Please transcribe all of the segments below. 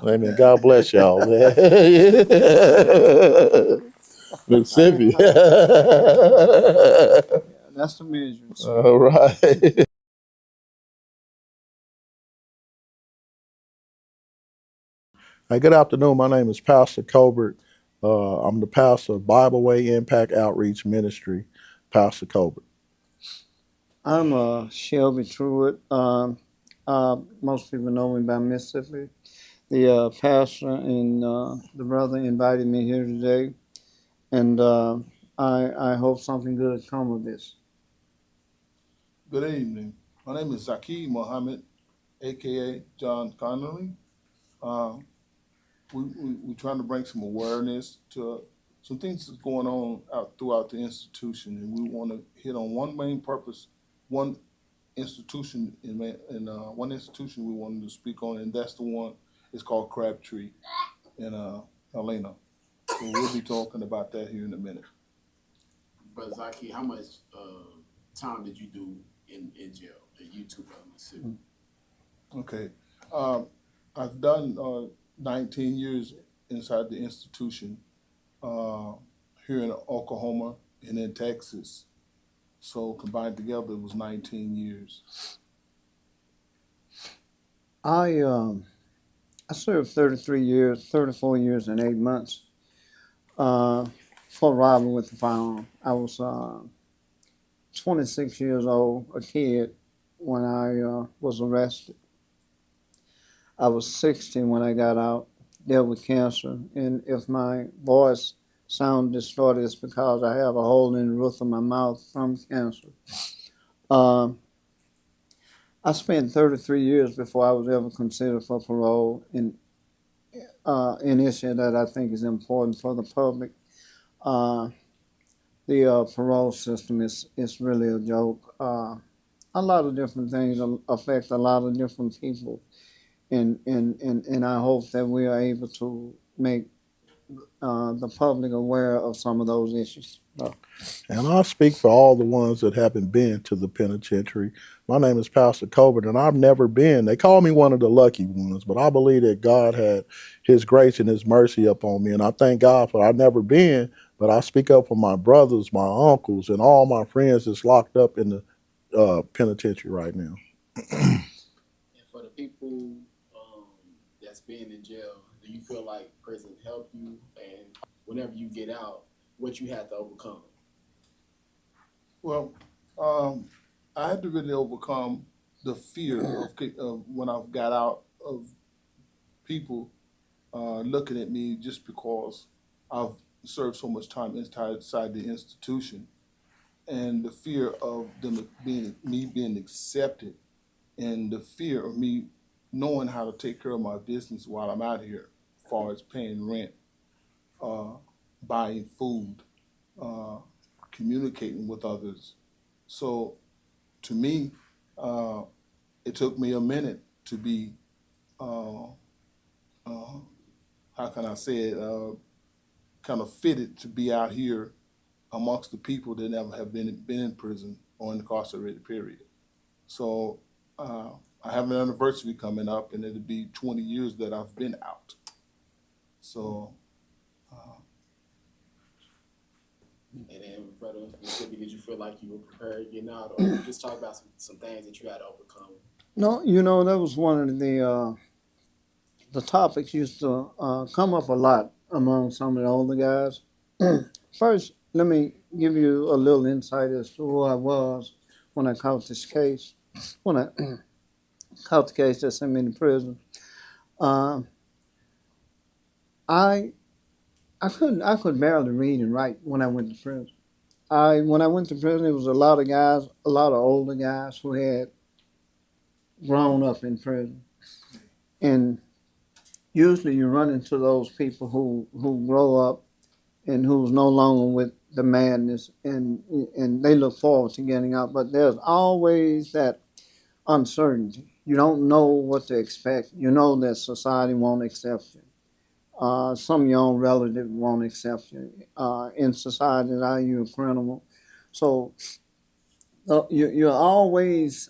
Amen. God bless y'all, man. Mississippi. That's the measure. All right. Hey, good afternoon. My name is Pastor Colbert. I'm the pastor of Bible Way Impact Outreach Ministry, Pastor Colbert. I'm Shelby Truitt. Most people know me by Mississippi. The pastor and the brother invited me here today, and I hope something good come of this. Good evening. My name is Zaki Mohammed, aka John Connolly. Uh, we're trying to bring some awareness to some things that's going on out throughout the institution, and we want to hit on one main purpose, one institution one institution we wanted to speak on, and that's the one. It's called Crabtree in Helena. So we'll be talking about that here in a minute. But Zaki, how much time did you do in jail in YouTube Mississippi? Okay. Um, I've done 19 years inside the institution uh, here in Oklahoma and in Texas. So combined together, it was 19 years. I served 33 years, 34 years and 8 months uh, for robbing with a firearm. I was 26 years old, a kid, when I was arrested. I was 60 when I got out, dealt with cancer. And if my voice sounds distorted, it's because I have a hole in the roof of my mouth from cancer. Um, I spent 33 years before I was ever considered for parole, and an issue that I think is important for the public. Uh, the parole system is really a joke. A lot of different things affect a lot of different people, and I hope that we are able to make the public aware of some of those issues. And I speak for all the ones that haven't been to the penitentiary. My name is Pastor Colbert, and I've never been. They call me one of the lucky ones, but I believe that God had His grace and His mercy upon me, and I thank God for I've never been. But I speak up for my brothers, my uncles, and all my friends that's locked up in the penitentiary right now. And for the people that's been in jail, do you feel like prison helped you? And whenever you get out, what you had to overcome? Well, um, I had to really overcome the fear of when I got out of people looking at me just because I've served so much time inside the institution, and the fear of them being accepted, and the fear of me knowing how to take care of my business while I'm out here, as far as paying rent, uh, buying food, uh, communicating with others. So to me, uh, it took me a minute to be, uh, uh, how can I say it, kind of fitted to be out here amongst the people that never have been in prison or incarcerated. Period. So uh, I have an anniversary coming up, and it'll be 20 years that I've been out. So uh, And then, brother Mississippi, did you feel like you were prepared getting out, or just talk about some things that you had to overcome? No, that was one of the topics used to come up a lot among some of the older guys. First, let me give you a little insight as to who I was when I caught this case. When I caught the case that sent me to prison, uh, I I could barely read and write when I went to prison. When I went to prison, it was a lot of guys, a lot of older guys who had grown up in prison, and usually you run into those people who grow up and who's no longer with the madness, and they look forward to getting out. But there's always that uncertainty. You don't know what to expect. You know that society won't accept you. Some of your own relatives won't accept you. In society, now you're a criminal. So you're always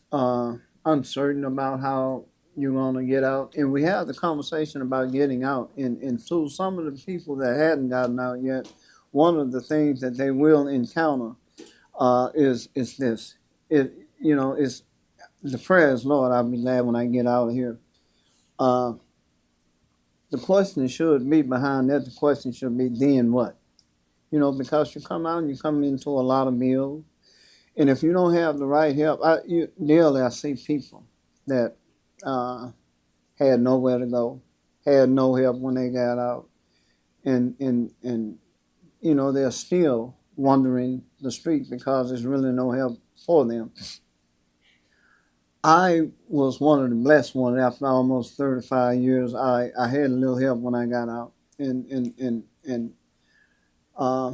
uncertain about how you're going to get out. And we had the conversation about getting out. And to some of the people that hadn't gotten out yet, one of the things that they will encounter is this. It's the prayer is, Lord, I'll be glad when I get out of here. Uh, the question should be behind that. The question should be, then what? Because you come out and you come into a lot of meals, and if you don't have the right help, daily I see people that had nowhere to go, had no help when they got out, and they're still wandering the street because there's really no help for them. I was one of the blessed ones. After almost 35 years, I had a little help when I got out, and uh,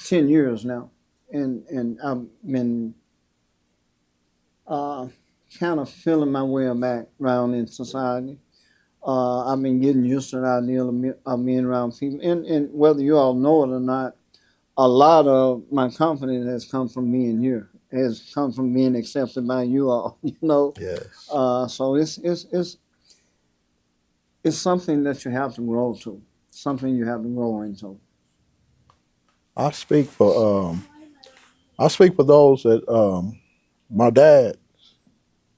10 years now, and I've been uh, kind of feeling my way back around in society. I've been getting used to the idea of being around people, and whether you all know it or not, a lot of my confidence has come from being here. Has come from being accepted by you all. Yes. So it's something that you have to grow to, something you have to grow into. I speak for those that my dad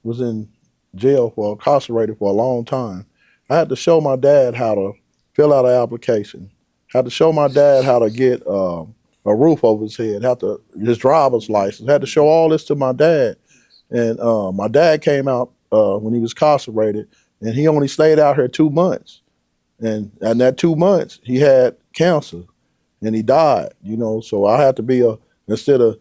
was in jail for incarcerated for a long time. I had to show my dad how to fill out an application. Had to show my dad how to get a roof over his head. Had to his driver's license. Had to show all this to my dad. And my dad came out when he was incarcerated, and he only stayed out here 2 months. And that 2 months, he had cancer and he died. So I had to be instead of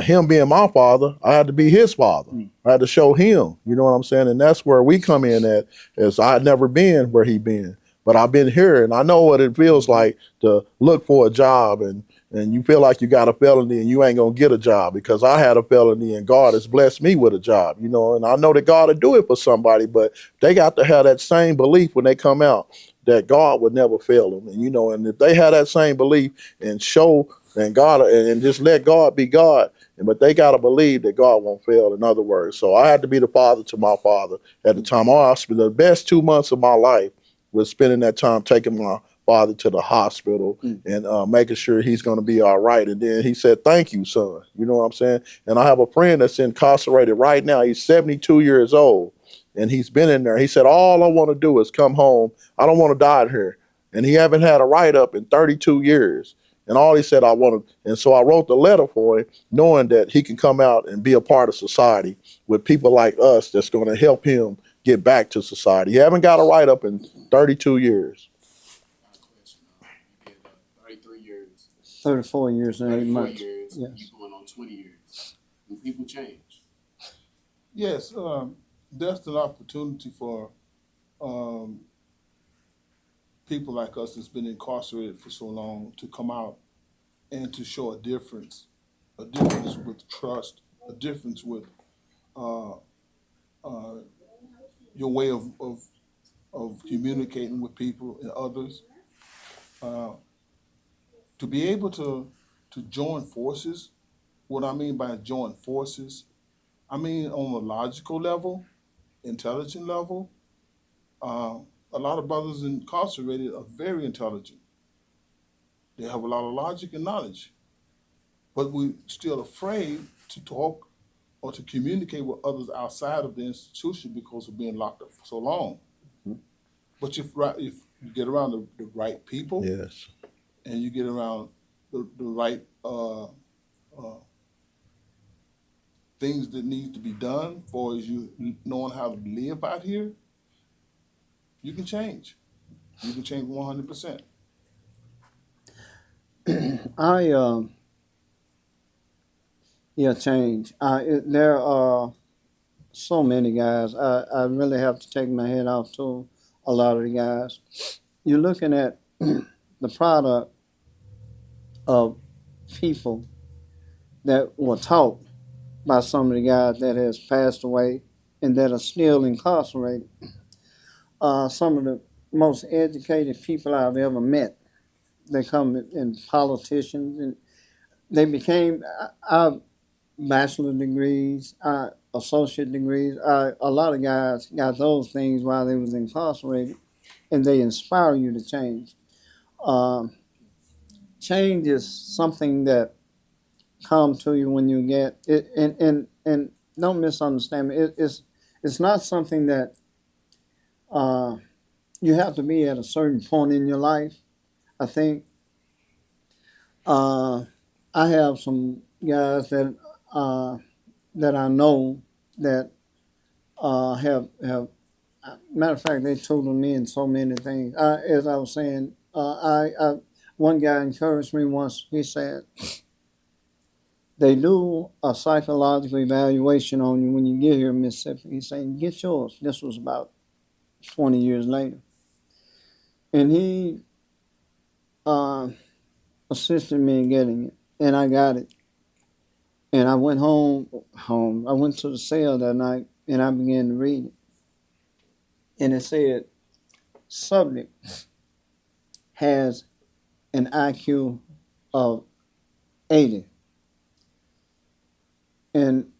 him being my father, I had to be his father. I had to show him. You know what I'm saying? And that's where we come in at. As I had never been where he been, but I've been here, and I know what it feels like to look for a job, and you feel like you got a felony and you ain't gonna get a job, because I had a felony and God has blessed me with a job. And I know that God will do it for somebody, but they got to have that same belief when they come out that God would never fail them. And if they have that same belief and show and God and just let God be God, but they got to believe that God won't fail. In other words, so I had to be the father to my father at the time. I spent the best 2 months of my life was spending that time taking my father to the hospital and making sure he's going to be all right. And then he said, "Thank you, son." You know what I'm saying? And I have a friend that's incarcerated right now. He's 72 years old, and he's been in there. He said, "All I want to do is come home. I don't want to die here." And he haven't had a write up in 32 years. And all he said, I wanted. And so I wrote the letter for him, knowing that he can come out and be a part of society with people like us that's going to help him get back to society. He haven't got a write up in 32 years. My question, you did 33 years, 34 years and 8 34 months. years, Yes. you going on 20 years. Will people change? Yes, that's an opportunity for um, people like us that's been incarcerated for so long to come out and to show a difference with trust, a difference with uh, uh, your way of communicating with people and others. Uh, to be able to join forces, what I mean by join forces, I mean on a logical level, intelligent level. Uh, a lot of brothers incarcerated are very intelligent. They have a lot of logic and knowledge, but we're still afraid to talk or to communicate with others outside of the institution because of being locked up for so long. But if you get around the right people Yes. and you get around the right things that need to be done for as you knowing how to live out here, you can change. You can change 100%. I change. There are so many guys. I really have to take my head off to a lot of the guys. You're looking at the product of people that were taught by some of the guys that has passed away and that are still incarcerated. Some of the most educated people I've ever met. They come in politicians, and they became. I bachelor degrees, associate degrees. A lot of guys got those things while they was incarcerated, and they inspire you to change. Um, Change is something that comes to you when you get it, and don't misunderstand me. It's not something that uh, you have to be at a certain point in your life. I think uh, I have some guys uh, that I know that have matter of fact they tutored me in so many things. As I was saying, I one guy encouraged me once. He said they do a psychological evaluation on you when you get here in Mississippi. He's saying get yours. This was about 20 years later, and he uh, assisted me in getting it, and I got it. And I went home. I went to the cell that night, and I began to read it. And it said, subject has an IQ of 80. And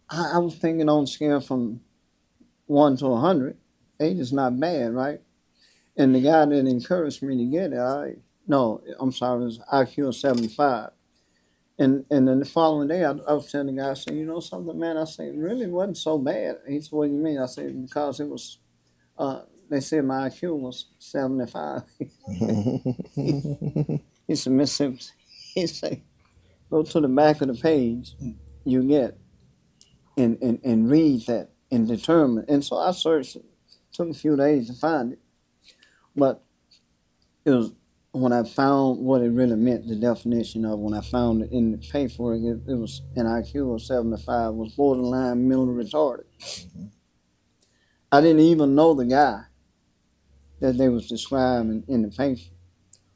I was thinking on a scale from 1 to 100, 80 is not bad, right? And the guy that encouraged me to get it, no, I'm sorry, it was IQ of 75. And then the following day, I was telling the guy, I said, you know something, man? I said, it really wasn't so bad. He said, what do you mean? I said, because it was, they said my IQ was 75. He said, Mississippi, he said, go to the back of the page you get and read that and determine. And so I searched it. Took a few days to find it. But it was when I found what it really meant, the definition of when I found it in the paperwork, it was an IQ of 75, was borderline mentally retarded. I didn't even know the guy that they was describing in the paper.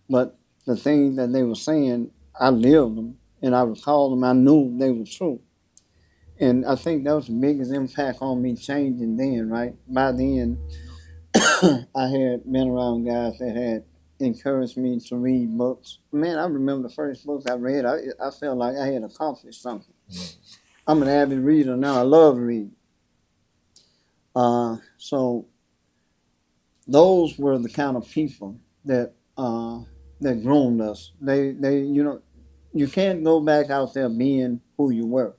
But the things that they were saying, I lived them and I recalled them. I knew they were true. And I think that was the biggest impact on me changing then, right? By then, I had been around guys that had encouraged me to read books. Man, I remember the first book I read, I felt like I had accomplished something. I'm an avid reader now. I love reading. So those were the kind of people that groomed us. You can't go back out there being who you were.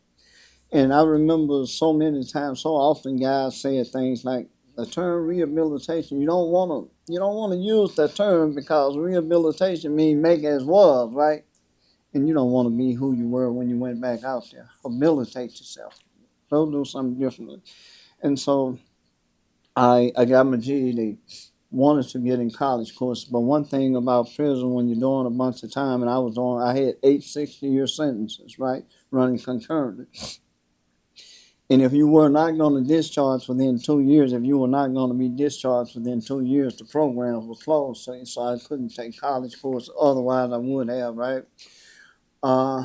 And I remember so many times, so often, guys said things like the term rehabilitation. You don't want to use that term because rehabilitation means make as was, right? And you don't want to be who you were when you went back out there. Habilitate yourself. Go do something differently. And so I got my GED. Wanted to get in college courses, but one thing about prison when you're doing a bunch of time, and I had 8 60-year sentences, right, running concurrently. And if you were not going to discharge within 2 years, if you were not going to be discharged within 2 years, the programs were closed. So I couldn't take college courses. Otherwise, I would have, right? Uh,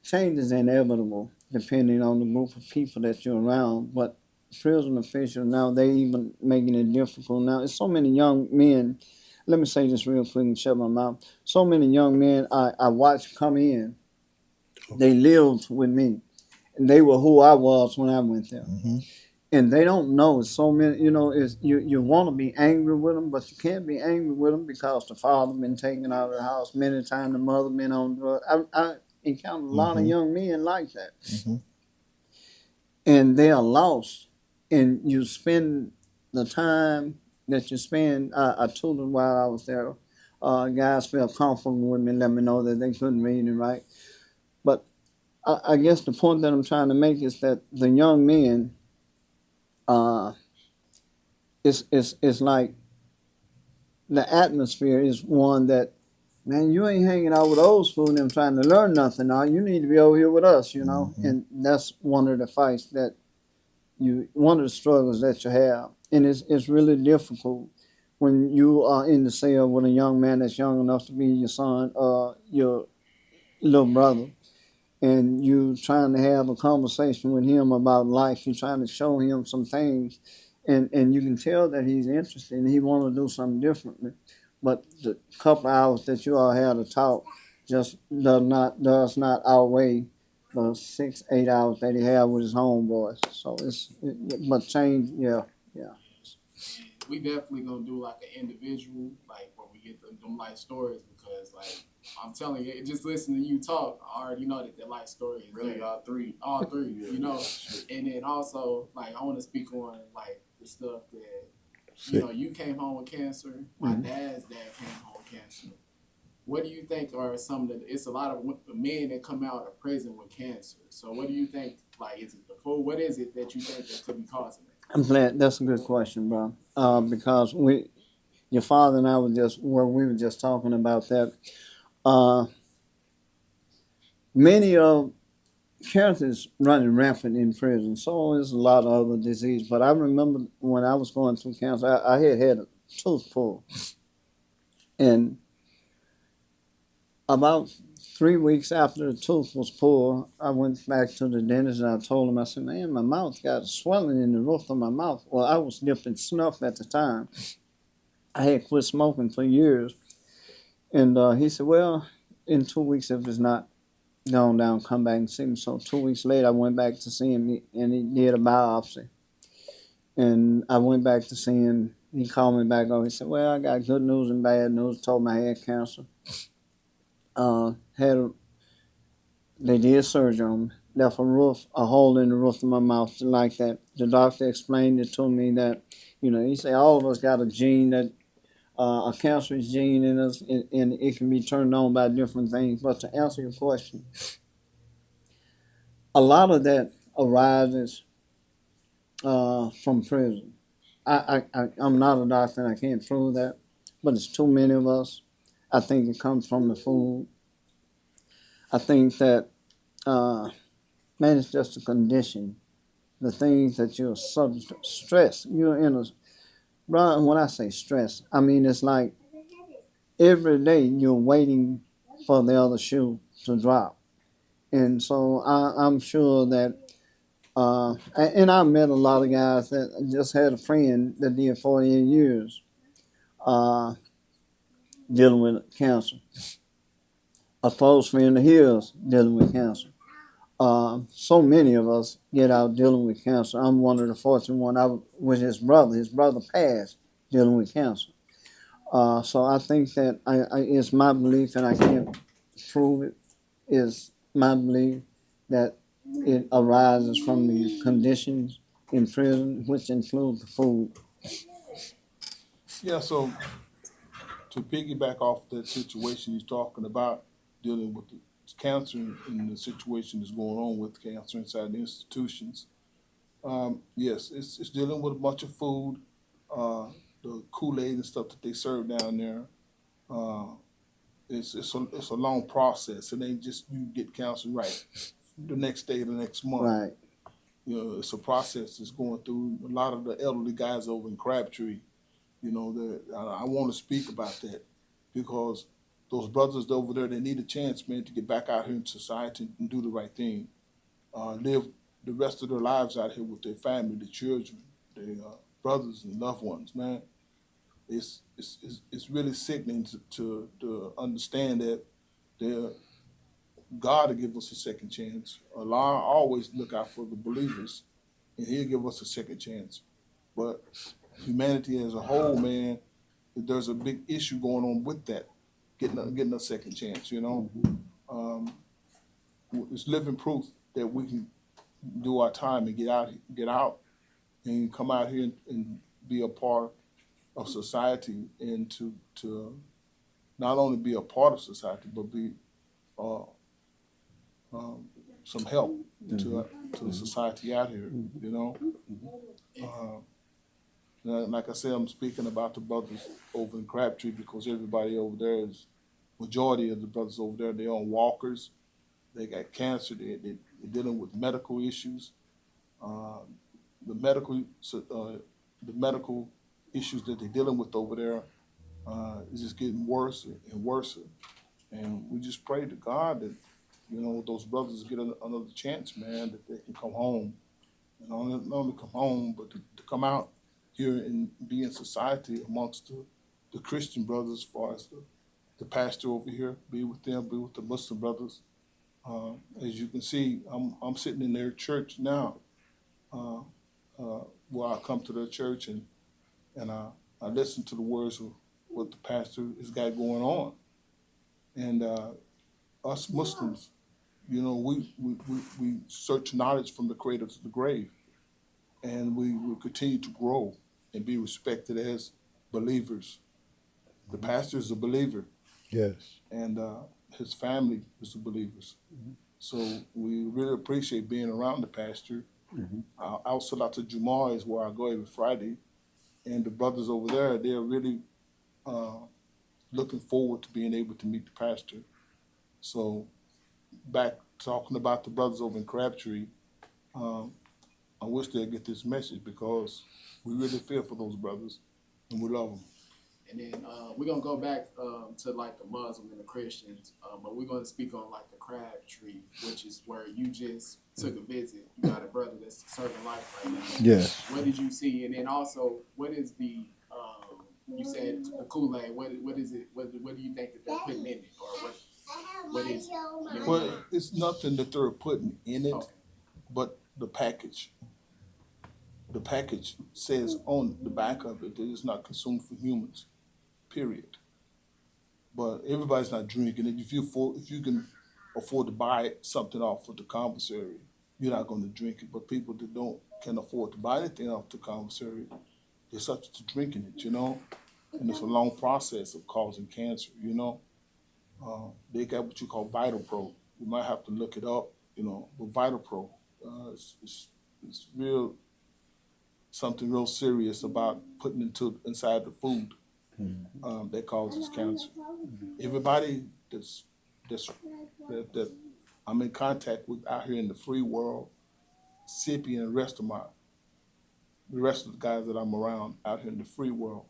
Change is inevitable depending on the group of people that you're around. But prison officials now, they even making it difficult now. It's so many young men. Let me say this real quick and shut my mouth. So many young men I watched come in. They lived with me. And they were who I was when I went there. Mm-hmm. And they don't know. It's so many, you want to be angry with them, but you can't be angry with them because the father been taken out of the house many times, the mother been on drugs. I encountered a lot of young men like that. Mm-hmm. And they are lost. And you spend the time that you spend, I told them while I was there, guys felt comfortable with me and let me know that they couldn't read and write. But I guess the point that I'm trying to make is that the young men, uh, it's like the atmosphere is one that, man, you ain't hanging out with old school and them trying to learn nothing. Now you need to be over here with us, Mm-hmm. And that's one of the fights one of the struggles that you have, and it's really difficult when you are in the cell with a young man that's young enough to be your son, your little brother, and you trying to have a conversation with him about life. You're trying to show him some things, and you can tell that he's interested and he want to do something differently. But the couple of hours that you all had to talk just does not outweigh the 6, 8 hours that he had with his homeboys. So but change, yeah, yeah. And we definitely gonna do like an individual, like where we get them life stories, because like I'm telling you, just listening to you talk, I already know that the life story is Really, there. all three. All three, Yeah, you know. sure. And then also, like, I want to speak on like the stuff that Sick. you came home with cancer. My dad's dad came home with cancer. What do you think are some of the? It's a lot of men that come out of prison with cancer. So what do you think? Like, is it the food? What is it that you think that could be causing it? I'm glad that's a good question, bro. Because your father and I we were just talking about that. Uh, many of cancers running rampant in prison. So there's a lot of other disease. But I remember when I was going through cancer, I had a tooth pulled, and about 3 weeks after the tooth was pulled, I went back to the dentist and I told him, I said, man, my mouth got swelling in the roof of my mouth. Well, I was dipping snuff at the time. I had quit smoking for years. And he said, well, in 2 weeks, if it's not gone down, come back and see me. So 2 weeks later, I went back to see him and he did a biopsy. And I went back to see him. He called me back over. He said, well, I got good news and bad news. Told me I had cancer. Had a They did surgery on me. Left a hole in the roof of my mouth like that. The doctor explained it to me that, he said all of us got a gene that, a cancerous gene in us, and it can be turned on by different things. But to answer your question, a lot of that arises from prison. I'm not a doctor and I can't prove that, but it's too many of us. I think it comes from the food. I think that, man, it's just a condition. The things that you're subject to. Stress. You're in a, Brian, when I say stress, I mean it's like every day you're waiting for the other shoe to drop. And so I'm sure that, and I met a lot of guys that just had a friend that did 48 years uh, dealing with cancer. A close friend of his dealing with cancer. So many of us get out dealing with cancer. I'm one of the fortunate one. I was with his brother. His brother passed dealing with cancer. So I think that it's my belief, and I can't prove it. Is my belief that it arises from the conditions in prison, which include the food. Yeah, so to piggyback off that situation he's talking about, dealing with the cancer and the situation that's going on with cancer inside the institutions. Yes, it's dealing with a bunch of food, uh, the Kool Aid and stuff that they serve down there. Uh, it's a long process. It ain't just you get cancer right the next day, the next month. Right. It's a process that's going through. A lot of the elderly guys over in Crabtree, I want to speak about that because those brothers over there, they need a chance, man, to get back out here in society and do the right thing. Live the rest of their lives out here with their family, their children, their brothers and loved ones, man. It's really sickening to understand that there God will give us a second chance. Allah always look out for the believers, and He'll give us a second chance. But humanity as a whole, man, there's a big issue going on with that, getting a second chance. Um, it's living proof that we can do our time and get out, and come out here and be a part of society, and to not only be a part of society, but be uh, um, some help to the society out here. You know, uh, like I said, I'm speaking about the brothers over in Crabtree because everybody over there is majority of the brothers over there. They're on walkers. They got cancer. They're dealing with medical issues. Uh, the medical the medical issues that they're dealing with over there is just getting worse and worse. And we just pray to God that those brothers get another chance, man, that they can come home, and not only come home, but to come out here and be in society amongst the Christian brothers, as far as the pastor over here, be with them, be with the Muslim brothers, As you can see, I'm sitting in their church now, uh, where I come to their church and I listen to the words of what the pastor has got going on. And us Muslims, we search knowledge from the cradle to the grave, and we will continue to grow and be respected as believers. The pastor is a believer, Yes. and his family is the believers. So we really appreciate being around the pastor. Our Salata Jumar is where I go every Friday, and the brothers over there, they're really uh, looking forward to being able to meet the pastor. So back talking about the brothers over in Crabtree, um, I wish they'd get this message because we really feel for those brothers and we love them. And then we're gonna go back to like the Muslim and the Christians, but we're gonna speak on like the crab tree, which is where you just took a visit. You got a brother that's serving life right now. Yes. What did you see? And then also, what is the you said the Kool-Aid? What is it? What do you think that they're putting in it, or what is it? You know, Well, it's nothing that they're putting in it, okay. but the package. The package says on the back of it that it's not consumed for humans, period. But everybody's not drinking it. If you can afford to buy something off of the commissary, you're not going to drink it. But people that don't can afford to buy anything off the commissary, they're subject to drinking it, and it's a long process of causing cancer, They got what you call Vital Pro. You might have to look it up, but Vital Pro, it's real something real serious about putting inside the food that causes cancer. Everybody that's that I'm in contact with out here in the free world, Sippy and the rest of the guys that I'm around out here in the free world,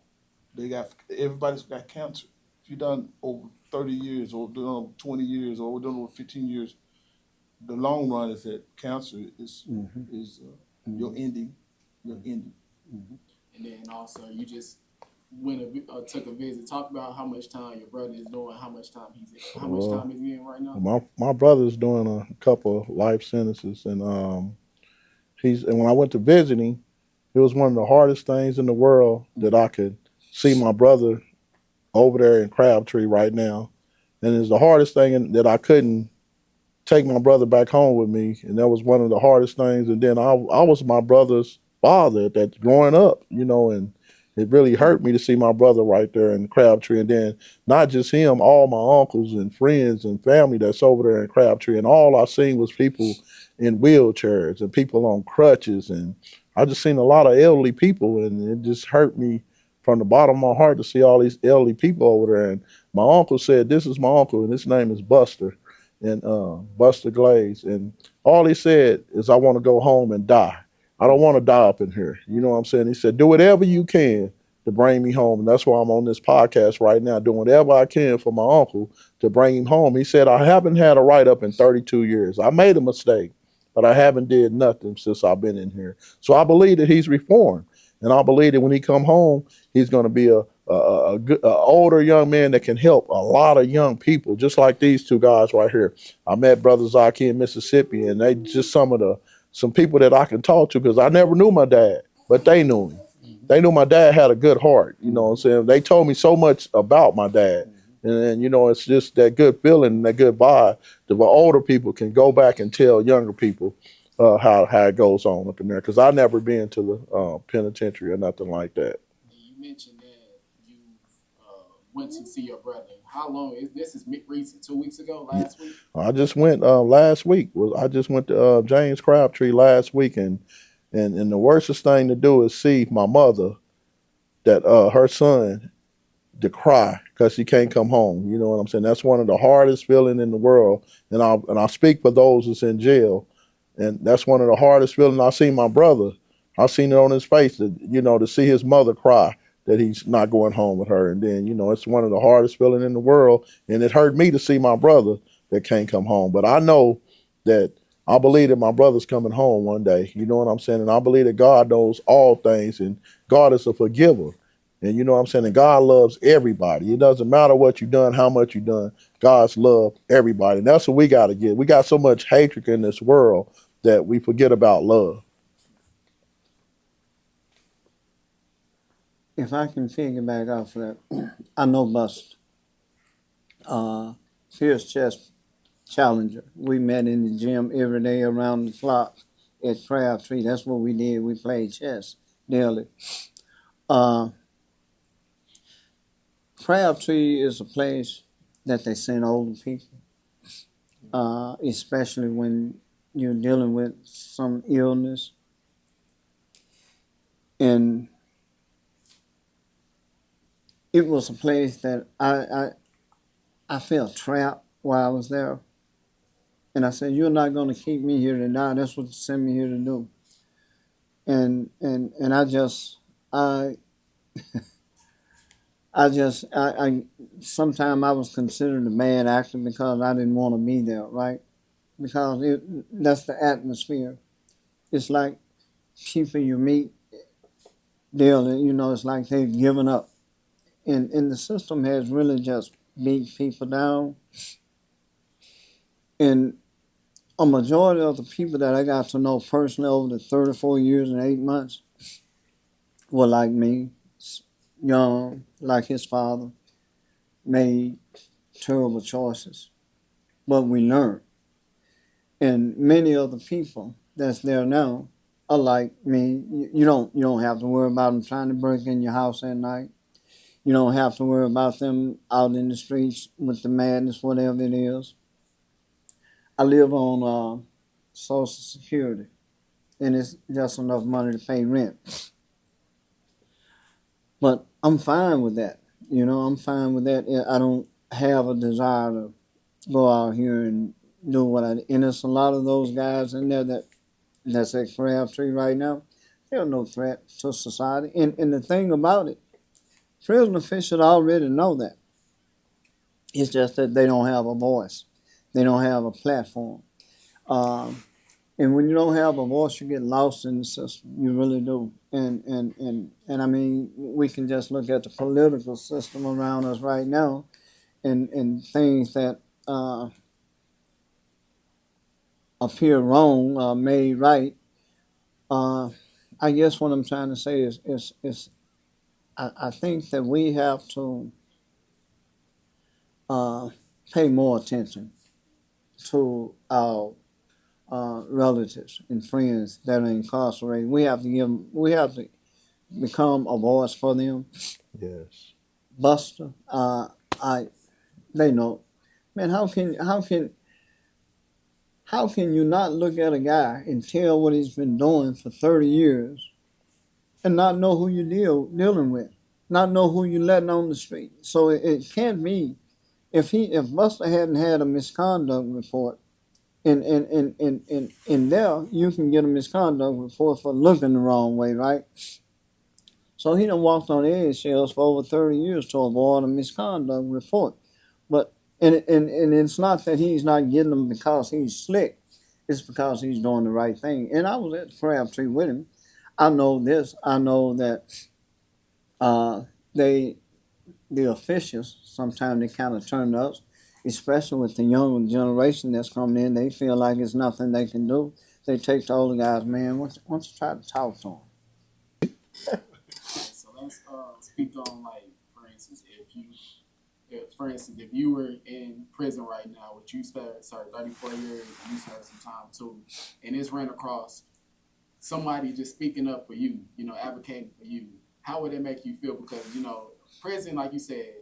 everybody's got cancer. If you've done over 30 years or done over 20 years or done over 15 years, the long run is that cancer is your ending, your ending. And then also, you just took a visit. Talk about how much time your brother is doing, how much time how much Well, time is he in right now? my brother's doing a couple of life sentences, and and when I went to visit him, it was one of the hardest things in the world that I could see my brother over there in Crabtree right now, and it's the hardest thing that I couldn't take my brother back home with me, and that was one of the hardest things. And then I was my brother's father that growing up, and it really hurt me to see my brother right there in Crabtree, and then not just him, all my uncles and friends and family that's over there in Crabtree, and all I seen was people in wheelchairs and people on crutches, and I just seen a lot of elderly people, and it just hurt me from the bottom of my heart to see all these elderly people over there. And my uncle said, "This is my uncle, and his name is Buster." And Buster Glaze. And all he said is, I want to go home and die. I don't want to die up in here. You know what I'm saying? He said, do whatever you can to bring me home. And that's why I'm on this podcast right now, doing whatever I can for my uncle to bring him home. He said, I haven't had a write up in 32 years. I made a mistake, but I haven't did nothing since I've been in here. So I believe that he's reformed. And I believe that when he come home, he's going to be a older young man that can help a lot of young people, just like these two guys right here. I met Brother Zaki in Mississippi, and they just some people that I can talk to because I never knew my dad, but they knew him. They knew my dad had a good heart. You know what I'm saying? They told me so much about my dad. And it's just that good feeling, that good vibe that where older people can go back and tell younger people how it goes on up in there. Because I never been to the penitentiary or nothing like that. You mentioned that you went to see your brother. How long is this? Is recent? 2 weeks ago? Last week? I just went last week. I just went to James Crabtree last week, and the worstest thing to do is see my mother that her son to cry because he can't come home. You know what I'm saying? That's one of the hardest feelings in the world. And I speak for those that's in jail, and that's one of the hardest feelings. I seen my brother. I seen it on his face that to see his mother cry that he's not going home with her, and then it's one of the hardest feelings in the world, and it hurt me to see my brother that can't come home. But I know that I believe that my brother's coming home one day. You know what I'm saying? And I believe that God knows all things, and God is a forgiver. And you know what I'm saying? And God loves everybody. It doesn't matter what you done, how much you done. God's love everybody. And that's what we got to get. We got so much hatred in this world that we forget about love. If I can piggyback off of that, I know Buster, fierce chest challenger. We met in the gym every day around the clock at Crabtree. That's what we did. We played chess daily. Uh, Crabtree is a place that they send older people, especially when you're dealing with some illness. And it was a place that I felt trapped while I was there. And I said, "You're not going to keep me here to die. That's what you sent me here to do." And I I sometimes I was considered a bad actor because I didn't want to be there, right? Because that's the atmosphere. It's like people you meet, it's like they've given up. And the system has really just beat people down. And a majority of the people that I got to know personally over the 34 years and 8 months were like me, young, like his father, made terrible choices. But we learned. And many of the people that's there now are like me. You don't have to worry about them trying to break in your house at night. You don't have to worry about them out in the streets with the madness, whatever it is. I live on Social Security, and it's just enough money to pay rent. But I'm fine with that. I'm fine with that. I don't have a desire to go out here and do what I. And there's a lot of those guys in there that's at Crabtree right now. They're no threat to society. And the thing about it, prison officials already know that. It's just that they don't have a voice. They don't have a platform. Um, and when you don't have a voice, you get lost in the system. You really do. And I mean, we can just look at the political system around us right now, and things that appear wrong made right. Uh, I guess what I'm trying to say is I think that we have to uh, pay more attention to our relatives and friends that are incarcerated. We have to become a voice for them. Yes. Buster, I they know, man. How can you not look at a guy and tell what he's been doing for 30 years and not know who you dealing with, not know who you letting on the street? So it can't be if Buster hadn't had a misconduct report. In there, you can get a misconduct report for looking the wrong way, right? So he done walked on eggshells for over 30 years to avoid a misconduct report. But and it's not that he's not getting them because he's slick. It's because he's doing the right thing. And I was at the Crabtree with him. I know this. I know that they the officials sometimes they kind of turn us, especially with the younger generation that's coming in. They feel like it's nothing they can do. They take the older guys, man. Why don't you try to talk to them? So let's speak on, like, for instance, if you were in prison right now, which you served 34 years, you served some time too, and it's ran across somebody just speaking up for you, advocating for you, how would it make you feel? Because prison, like you said,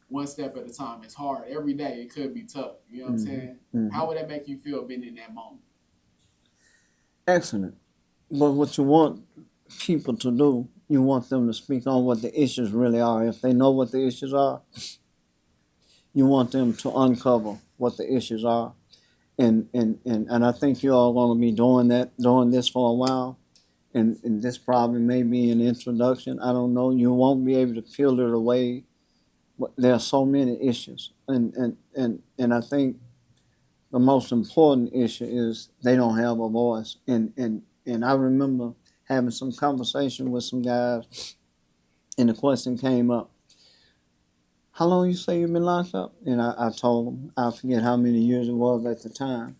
one step at a time. It's hard every day. It could be tough. You know what I'm saying? Mm-hmm. How would that make you feel being in that moment? Excellent. But what you want people to do, you want them to speak on what the issues really are. If they know what the issues are, you want them to uncover what the issues are. And I think you all going to be doing this for a while. And this probably may be an introduction. I don't know. You won't be able to peel it away. But there are so many issues. And I think the most important issue is they don't have a voice. And I remember having some conversation with some guys And the question came up, how long you say you've been locked up? And I told them, I forget how many years it was at the time.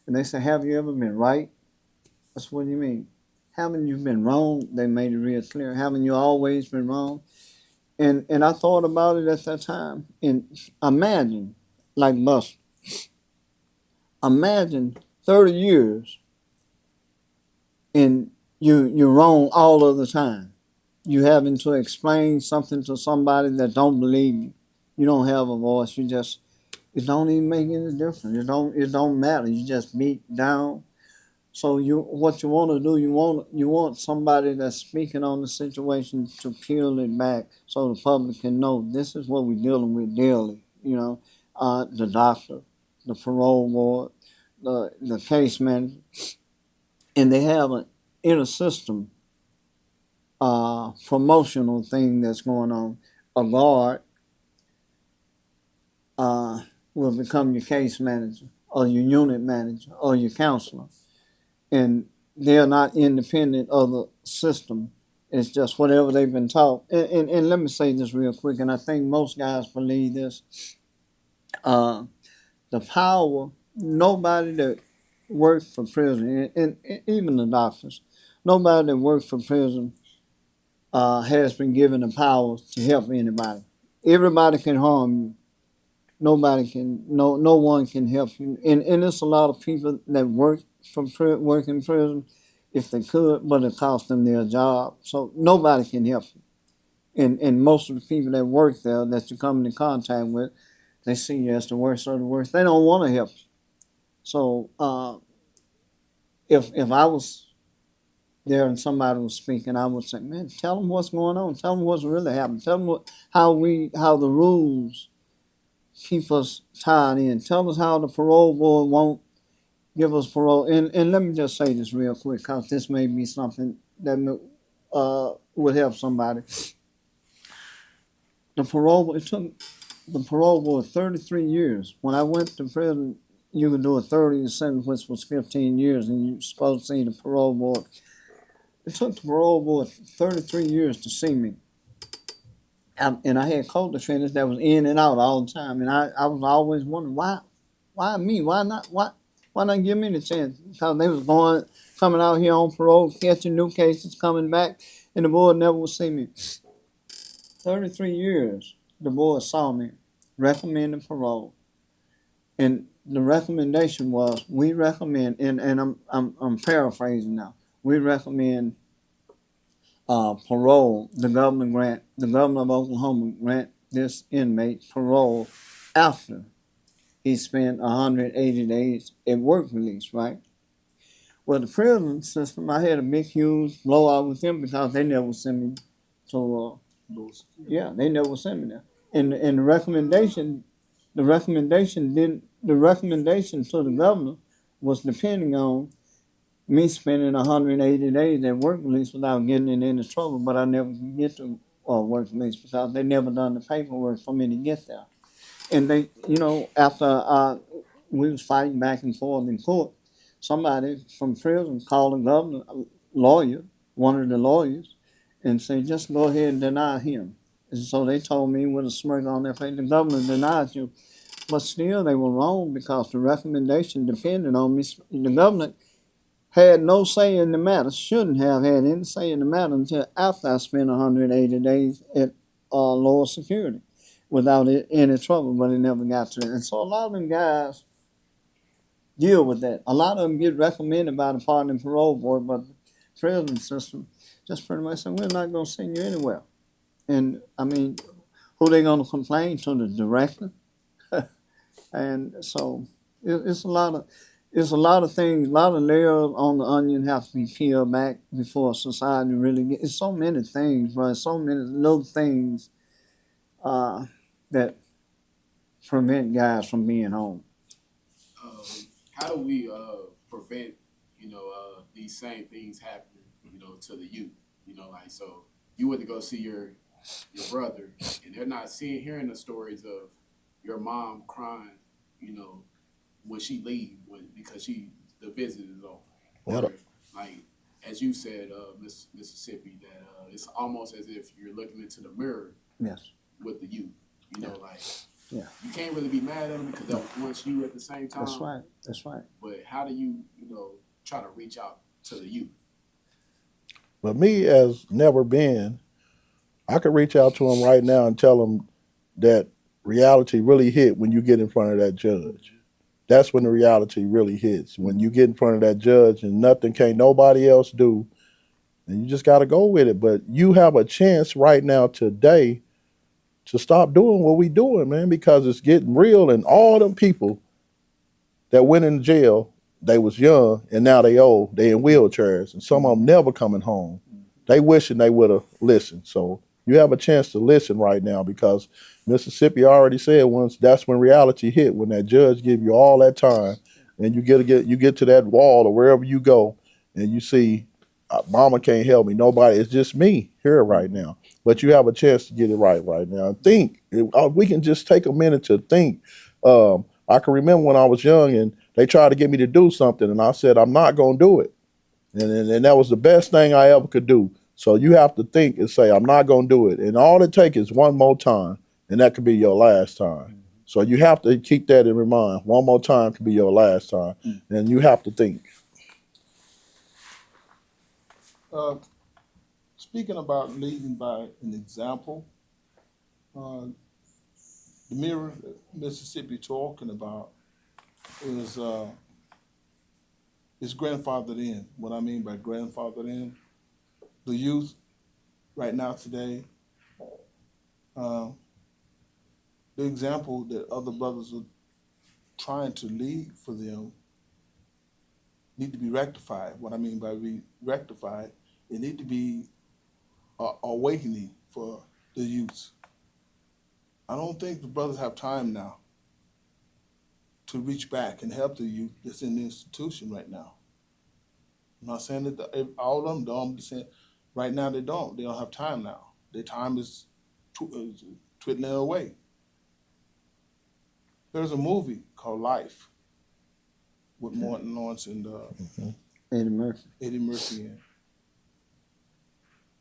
And they said, have you ever been right? I said, what do you mean? Haven't you been wrong? They made it real clear. Haven't you always been wrong? And I thought about it at that time. And imagine, like Buster, imagine 30 years and you're wrong all of the time. You having to explain something to somebody that don't believe you. You don't have a voice. You just, it don't even make any difference. It don't matter. You just beat down. So what you want to do, you want somebody that's speaking on the situation to peel it back so the public can know this is what we're dealing with daily. The doctor, the parole board, the case manager, and they have an inner system promotional thing that's going on. A guard uh, will become your case manager or your unit manager or your counselor, and they're not independent of the system. It's just whatever they've been taught. And let me say this real quick, and I think most guys believe this. Uh, the power, nobody that works for prison, and even the doctors, nobody that works for prison has been given the power to help anybody. Everybody can harm you. Nobody can, no one can help you. And there's a lot of people that work in prison if they could, but it costs them their job. So nobody can help you. And most of the people that work there that you come into contact with, they see you as the worst of the worst. They don't want to help you. So if I was there and somebody was speaking, I would say, man, tell them what's going on. Tell them what's really happening. Tell them how the rules keep us tied in. Tell us how the parole board won't give us parole. And let me just say this real quick, because this may be something that would help somebody. It took the parole board 33 years. When I went to prison, you could do a 30-year sentence, which was 15 years, and you're supposed to see the parole board. It took the parole board 33 years to see me. And I had co-defendants that was in and out all the time, and I was always wondering why me? Why not give me the chance? Because they was coming out here on parole, catching new cases, coming back, and the board never would see me. 33 years, the board saw me, recommended parole, and the recommendation was we recommend, and I'm paraphrasing now. We recommend parole. The governor of Oklahoma grant this inmate parole after he spent 180 days at work release, right? Well, the prison system, I had a big, huge blowout with them because they never sent me to, yeah, they never sent me there. And the recommendation to the governor was depending on me spending 180 days at work release without getting in any trouble, but I never could get to work release because they never done the paperwork for me to get there. And they, after we was fighting back and forth in court, somebody from prison called the governor, a lawyer, one of the lawyers, and said, just go ahead and deny him. And so they told me with a smirk on their face, the governor denied you. But still, they were wrong because the recommendation depended on me. The governor had no say in the matter, shouldn't have had any say in the matter until after I spent 180 days at lower security without any trouble, but it never got to it. And so a lot of them guys deal with that. A lot of them get recommended by the pardon and parole board, but the prison system just pretty much said, we're not going to send you anywhere. And I mean, who they going to complain to? The director? And so it's a lot of things, a lot of layers on the onion have to be peeled back before society really gets. It's so many things, bro. So many little things that prevent guys from being home. How do we prevent these same things happening to the youth? Like, so you went to go see your brother, and they're not hearing the stories of your mom crying, when she leave because the visit is over. What Or, like, as you said, Mississippi, that it's almost as if you're looking into the mirror Yes. with the youth. You know, like Yeah. you can't really be mad at them because that was once you at the same time. That's right. That's right. But how do you, try to reach out to the youth? But me, as never been, I could reach out to them right now and tell them that reality really hit when you get in front of that judge. That's when the reality really hits. When you get in front of that judge and nothing can't nobody else do, and you just got to go with it. But you have a chance right now today to stop doing what we doing, man, because it's getting real. And all them people that went in jail, they was young and now they old. They in wheelchairs, and some of them never coming home. They wishing they would have listened. So you have a chance to listen right now because Mississippi already said once that's when reality hit, when that judge give you all that time and you get to that wall or wherever you go and you see mama can't help me, nobody, it's just me here right now. But you have a chance to get it right now. Think. We can just take a minute to think. I can remember when I was young and they tried to get me to do something and I said I'm not going to do it. And that was the best thing I ever could do. So you have to think and say, I'm not going to do it. And all it takes is one more time, and that could be your last time. So you have to keep that in mind. One more time could be your last time. And you have to think. Uh, Speaking about leading by an example, uh, the mirror that Mississippi talking about is grandfathered in. What I mean by grandfathered in, the youth right now today, uh, the example that other brothers are trying to lead for them need to be rectified. What I mean by rectified, it need to be awakening for the youth. I don't think the brothers have time now to reach back and help the youth that's in the institution right now. I'm not saying that all of them don't. I'm just saying right now they don't. They don't have time now. Their time is twiddling away. There's a movie called Life with Martin Lawrence and Eddie Murphy. Eddie Murphy in.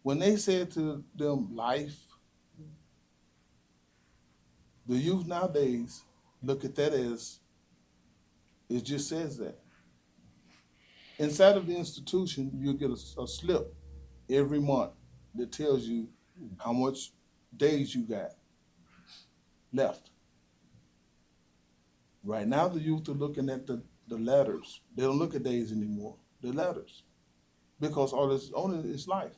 When they said to them life, the youth nowadays look at that as it just says that. Inside of the institution, you get a slip every month that tells you how much days you got left. Right now, the youth are looking at the letters. They don't look at days anymore. The letters, because all this only is life.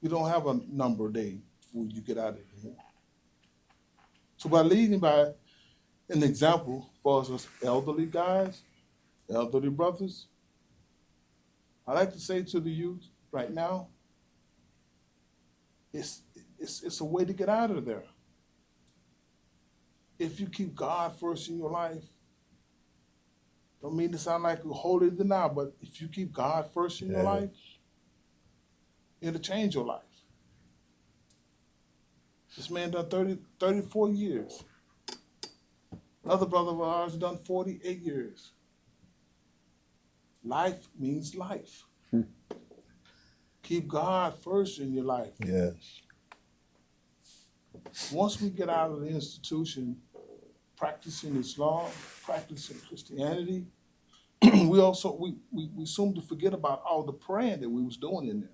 You don't have a number of days before you get out of here. So by leading by an example for us as elderly guys, elderly brothers, I like to say to the youth right now, it's a way to get out of there. If you keep God first in your life, don't mean to sound like a holier than thou, but if you keep God first in your life, it'll change your life. This man done 34 years. Another brother of ours done 48 years. Life means life. Keep God first in your life. Yes. Once we get out of the institution, practicing Islam, practicing Christianity, we seem to forget about all the praying that we was doing in there.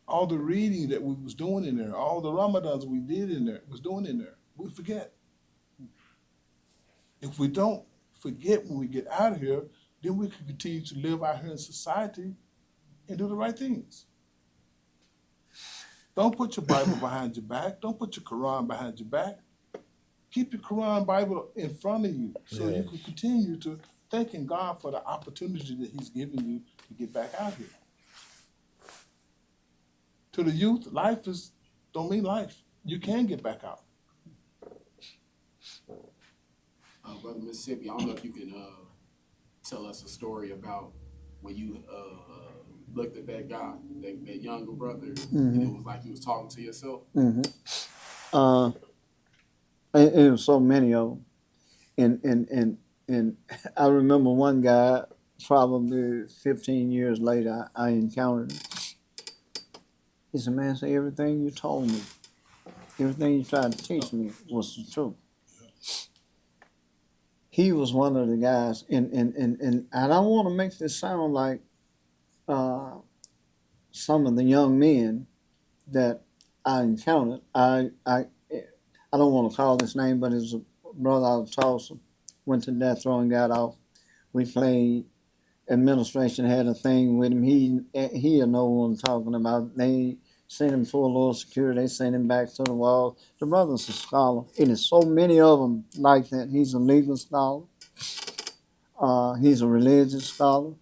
All the reading that we was doing in there, all the Ramadans we did in there, was doing in there. We forget. If we don't forget when we get out of here, then we can continue to live out here in society and do the right things. Don't put your Bible behind your back. Don't put your Quran behind your back. Keep your Quran Bible in front of you so you can continue to thanking God for the opportunity that He's given you to get back out here. To the youth, life don't mean life. You can get back out. Brother Mississippi, I don't know if you can tell us a story about when you looked at that guy, that younger brother, and it was like you was talking to yourself. And it was so many of them. And I remember one guy, probably 15 years later, I encountered him. He said, man, say everything you told me, everything you tried to teach me was the truth. He was one of the guys, and I don't want to make this sound like uh, some of the young men that I encountered. I don't want to call his name, but his brother out of Tulsa went to death row and got off. We played. Administration had a thing with him. He'll know what I'm talking about. They sent him for a little security. They sent him back to the wall. The brother's a scholar, and there's so many of them like that. He's a legal scholar. He's a religious scholar,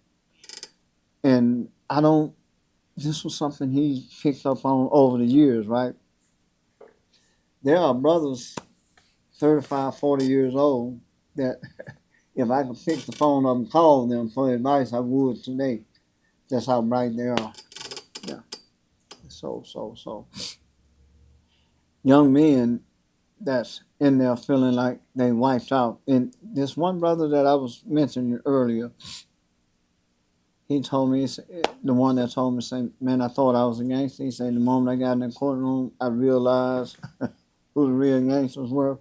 and I don't. This was something he picked up on over the years, right? There are brothers 35, 40 years old that if I could pick the phone up and call them for advice, I would today. That's how bright they are. Yeah. So. Young men that's in there feeling like they wiped out. And this one brother that I was mentioning earlier, he told me, the one that told me, say, man, I thought I was a gangster. He said, the moment I got in the courtroom, I realized who the real gangsters were.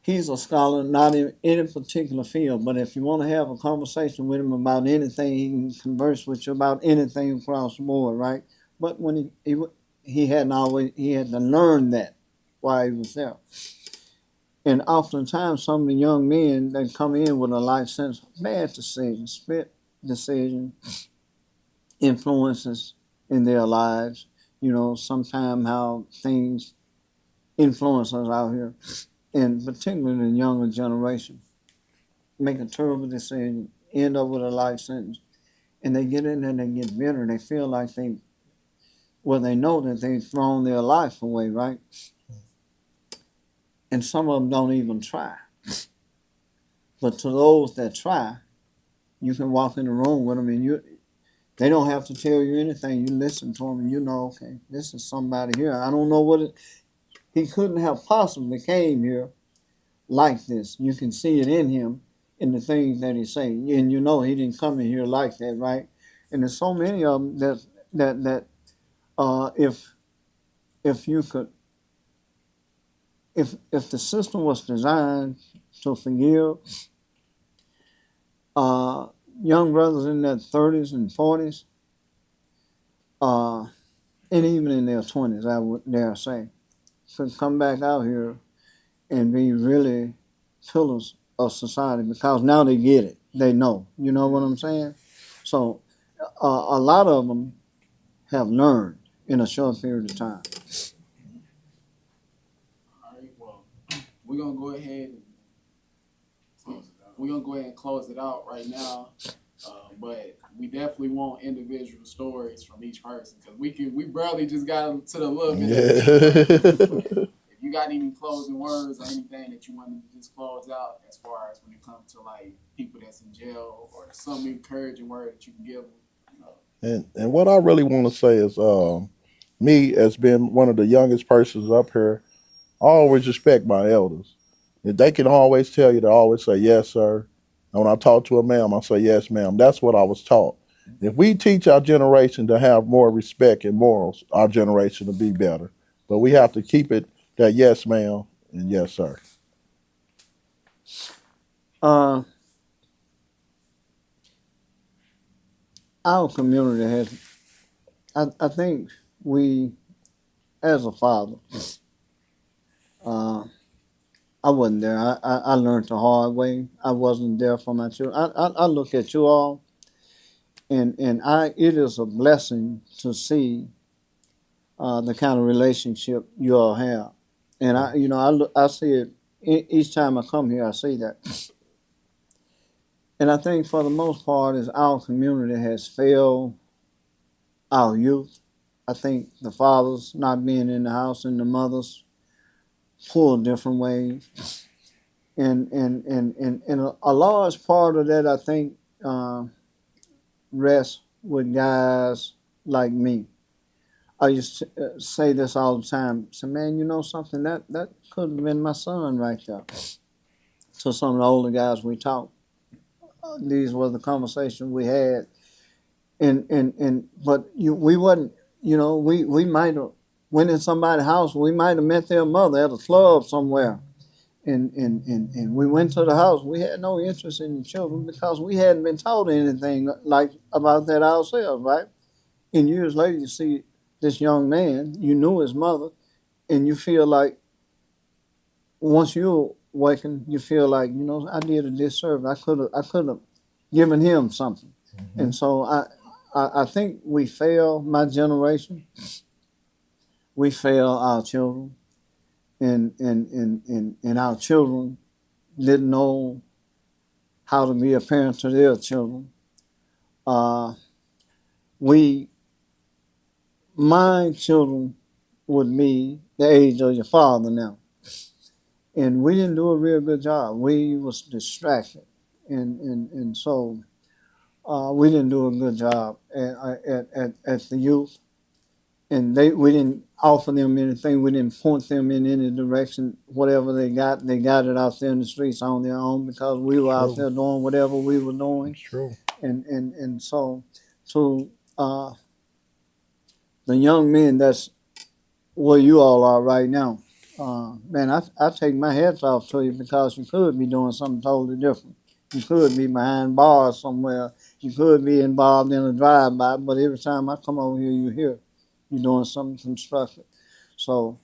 He's a scholar, not in any particular field, but if you want to have a conversation with him about anything, he can converse with you about anything across the board, right? But when he had to learn that while he was there. And oftentimes, some of the young men that come in with a life sentence, bad decisions, split decision, influences in their lives. You know, sometimes how things influence us out here, and particularly the younger generation, make a terrible decision, end up with a life sentence, and they get in there and they get bitter. They feel like they know that they've thrown their life away, right? And some of them don't even try. But to those that try, you can walk in the room with them and they don't have to tell you anything. You listen to them and you know, okay, this is somebody here. I don't know he couldn't have possibly came here like this. You can see it in him in the things that he's saying. And you know he didn't come in here like that, right? And there's so many of them that if you could, if the system was designed to forgive young brothers in their 30s and 40s, and even in their 20s, I would dare say, could come back out here and be really pillars of society because now they get it. They know. You know what I'm saying? So a lot of them have learned in a short period of time. All right, well, we're gonna go ahead and close it out right now. But we definitely want individual stories from each person because we barely just got to the little bit of it. If you got any closing words or anything that you want to just close out as far as when it comes to like people that's in jail or some encouraging word that you can give them, you know. And what I really want to say is, me as being one of the youngest persons up here, I always respect my elders. If they can always tell you to always say yes, sir. And when I talk to a ma'am, I say yes, ma'am. That's what I was taught. If we teach our generation to have more respect and morals, our generation will be better. But we have to keep it that yes, ma'am, and yes, sir. Uh, our community has, I think we, as a father, uh, I wasn't there. I learned the hard way. I wasn't there for my children. I look at you all, and it is a blessing to see the kind of relationship you all have. And I see it each time I come here. I see that, and I think for the most part, is our community has failed our youth. I think the fathers not being in the house and the mothers pull different ways, and a large part of that I think rests with guys like me. I used to say this all the time. Say, man, you know something that could have been my son right there. To some of the older guys we talk, these were the conversations we had, but we wasn't, we might have went in somebody's house. We might have met their mother at a club somewhere, and we went to the house. We had no interest in the children because we hadn't been taught anything like about that ourselves, right? And years later, you see this young man, you knew his mother, and you feel like once you awaken, you feel like, I did a disservice. I could have given him something. And so I think we fail, my generation, we fail our children, and our children didn't know how to be a parent to their children. Uh, we, my children would be the age of your father now, and we didn't do a real good job. We was distracted, and so we didn't do a good job at the youth, and we didn't offer them anything. We didn't point them in any direction. Whatever they got it out there in the streets on their own because we were out there doing whatever we were doing. It's true. And so to the young men that's where you all are right now, man, I take my hats off to you because you could be doing something totally different. You could be behind bars somewhere. You could be involved in a drive-by, but every time I come over here, you're doing something constructive. So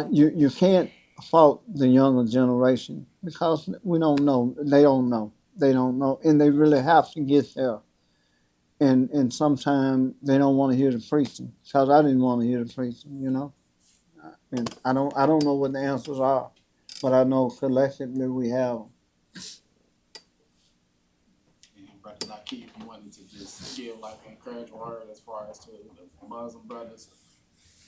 you can't fault the younger generation because we don't know. They don't know. They don't know, and they really have to get there. And sometimes they don't want to hear the preaching because I didn't want to hear the preaching, and I don't know what the answers are, but I know collectively we have them. And Brother Lakeith, if you wanted to just give like an encouraging word as far as to the Muslim brothers,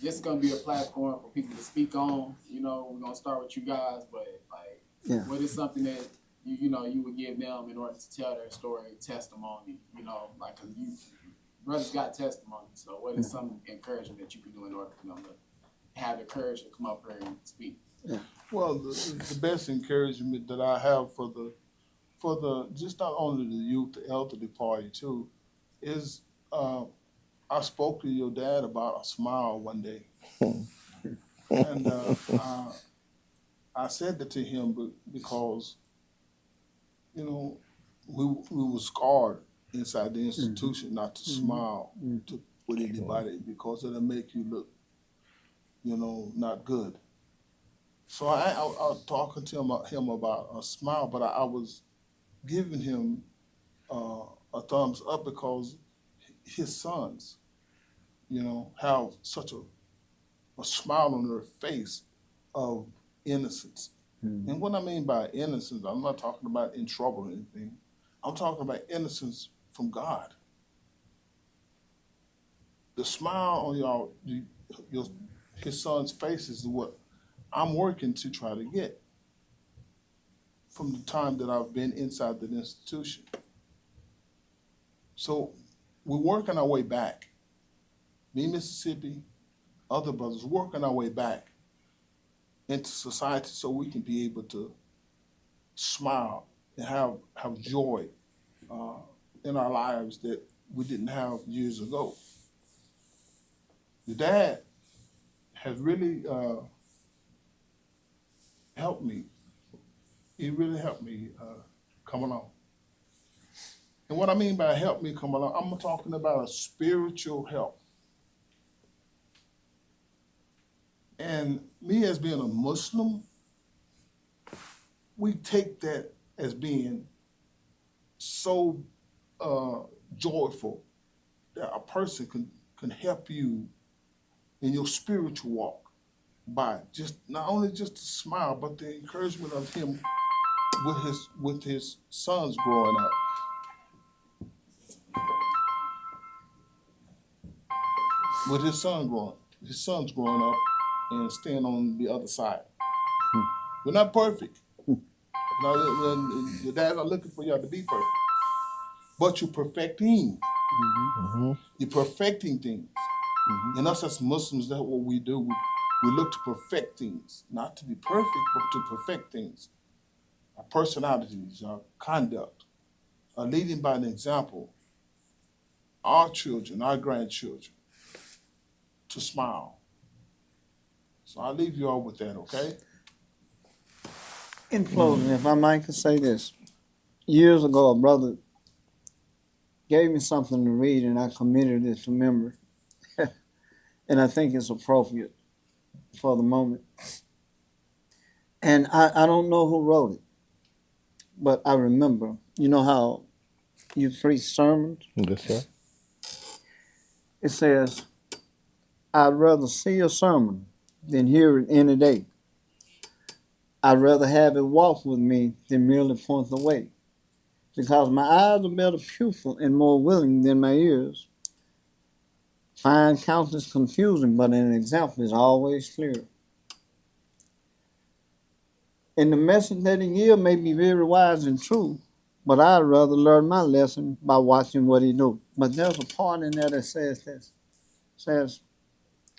this is gonna be a platform for people to speak on. We're gonna start with you guys, but like, what is something that you would give them in order to tell their story, testimony? Like, 'cause you brothers got testimony. So, what is some encouragement that you can do in order for them to have the courage to come up here and speak? Well, the best encouragement that I have for the just not only the youth, the elderly party too, is I spoke to your dad about a smile one day, and I said that to him because we were scarred inside the institution not to smile with anybody because it'll make you look not good. So I was talking to him about a smile, but I was giving him a thumbs up because his sons, have such a smile on their face of innocence. And what I mean by innocence, I'm not talking about in trouble or anything. I'm talking about innocence from God. The smile on his son's face is what I'm working to try to get from the time that I've been inside the institution. So we're working our way back. Me, Mississippi, other brothers, working our way back into society so we can be able to smile and have joy in our lives that we didn't have years ago. Your dad has really helped me. He really helped me come along. And what I mean by help me come along, I'm talking about a spiritual help. And me as being a Muslim, we take that as being so joyful that a person can help you in your spiritual walk by just not only just a smile, but the encouragement of him with his sons growing up. With his sons growing up and staying on the other side. We're not perfect. Now, the dads are looking for y'all to be perfect, but you're perfecting. You're perfecting things. And us as Muslims, that's what we do. We look to perfect things, not to be perfect, but to perfect things. our personalities, our conduct, are leading by an example, our children, our grandchildren, to smile. So I'll leave you all with that, okay? In closing, if I might could say this, years ago, a brother gave me something to read, and I committed it to memory, and I think it's appropriate for the moment. And I don't know who wrote it, but I remember. You know how you preach sermons? Yes, sir. It says, I'd rather see a sermon than hear it any day. I'd rather have it walk with me than merely point the way. Because my eyes are better pupil and more willing than my ears. Fine countenance confusing, but an example is always clear. And the message that he gives may be very wise and true, but I'd rather learn my lesson by watching what he do. But there's a part in there that says this.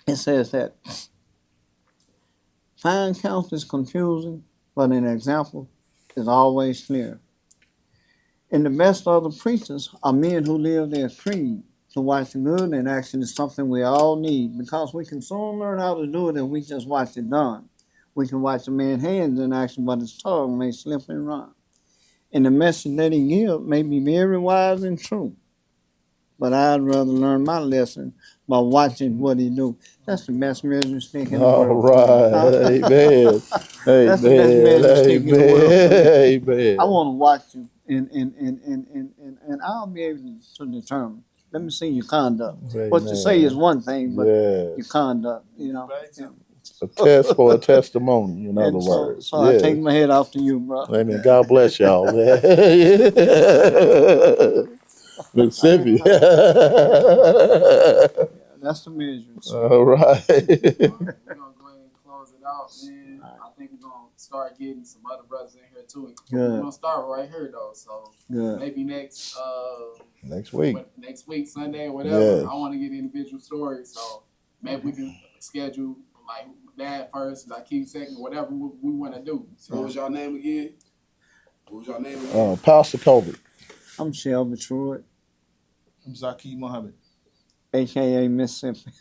It says that fine counsel is confusing, but an example is always clear. And the best of the preachers are men who live their creed. To watch the good in action is something we all need, because we can soon learn how to do it if we just watch it done. We can watch a man's hands in action, but his tongue may slip and run. And the message that he gives may be very wise and true, but I'd rather learn my lesson by watching what he do. That's the best measure stick in the All world. right. Amen. That's the best measure stick in the world. Amen. I want to watch you, and I'll be able to determine. Let me see your conduct. What you say is one thing, but Yes. your conduct, you know. Bad example. A test for a testimony, in other And so, words. so I take my head off to you, bro. Amen. God bless y'all, man. Mississippi. That's the measures. All right. We're gonna go ahead and close it out, man. I think we're gonna start getting some other brothers in here too. We're Good. gonna start right here though, so Good. maybe next Next week. Sunday or whatever. Yes. I want to get individual stories, so maybe we can schedule like Dad first, like Keith second, whatever we want to do. So what was y'all name again? Pastor Colbert. I'm Shelby Truitt, I'm Zaki Muhammad. a.k.a. Mississippi.